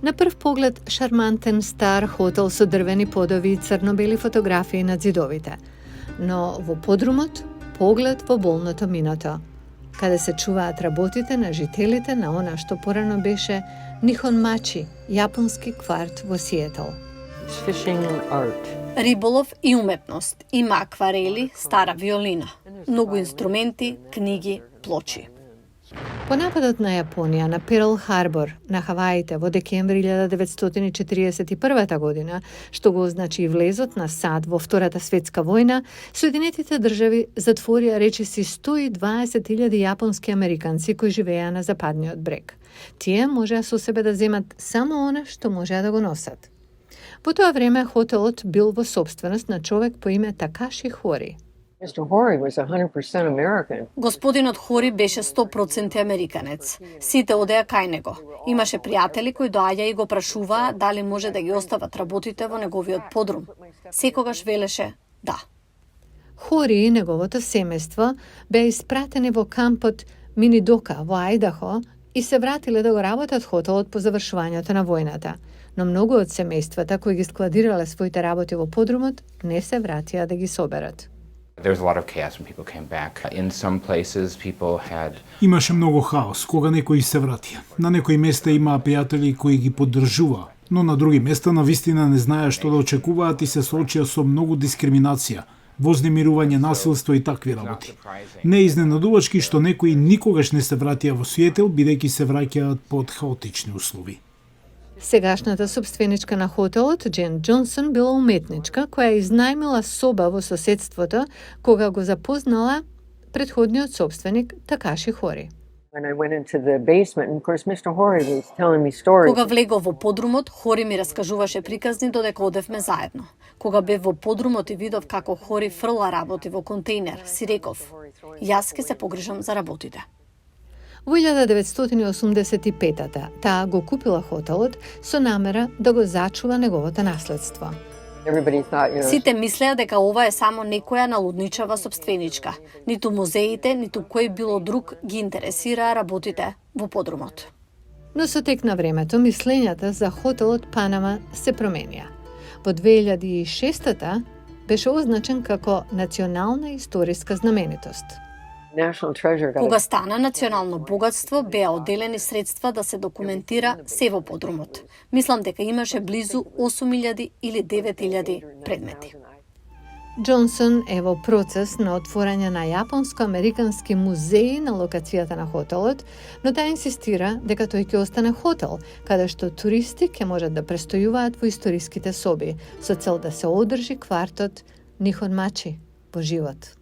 На прв поглед шармантен стар хотел со дрвени подови и црно-бели фотографии на зидовите, но во подрумот поглед во болното минато, каде се чуваат работите на жителите на она што порано беше Нихонмачи, јапонски кварт во Сиетл. Риболов и уметност. Има акварели, стара виолина, многу инструменти, книги, плочи. По нападот на Јапонија на Перл Харбор на Хаваите во декември 1941 година, што го означи и влезот на САД во Втората светска војна, Соединетите држави затворија речиси 120.000 јапонски американци кои живееа на западниот брег. Тие можеа со себе да земат само она што можеа да го носат. Во тоа време хотелот бил во собственост на човек по име Такаши Хори. Господинот Хори беше 100% американец. Сите одеа кај него. Имаше пријатели кои доаѓа и го прашуваа дали може да ги остават работите во неговиот подрум. Секогаш велеше да. Хори и неговото семејство беа испратени во кампот Минидока во Ајдахо и се вратиле да го работат хотелот по завршувањето на војната. Но многу од семејствата кои ги складирале своите работи во подрумот не се вратија да ги соберат. Имаше многу хаос кога некои се вратија. На некои места имаа пријатели кои ги поддржуваа, но на други места навистина не знаеа што да очекуваат и се соочија со многу дискриминација, вознемирување, насилство и такви работи. Не е изненадувачки што некои никогаш не се вратија во Сиетл, бидејќи се враќаат под хаотични услови. Сегашната собственичка на хотелот, Джен Џонсон, била уметничка која изнајмила соба во соседството кога го запознала претходниот собственик Такаши Хори. Кога влегов во подрумот, Хори ми раскажуваше приказни додека одевме заедно. Кога бев во подрумот и видов како Хори фрла работи во контейнер, си реков, јас ке се погрижам за работите. Во 1985-та таа го купила хотелот со намера да го зачува неговото наследство. Сите мислеа дека ова е само некоја налудничава собственичка. Ниту музеите, ниту кој било друг ги интересираа работите во подрумот. Но со тек на времето мислењата за хотелот Панама се променија. Во 2006-та беше означен како национална историска знаменитост. Кога стана национално богатство, беа одделени средства да се документира се во подрумот. Мислам дека имаше близу 8.000 или 9.000 предмети. Џонсон е во процес на отворање на јапонско-американски музеи на локацијата на хотелот, но таа инсистира дека тој ќе остане хотел, каде што туристи ќе можат да престојуваат во историските соби, со цел да се одржи квартот Нихонмачи во живот.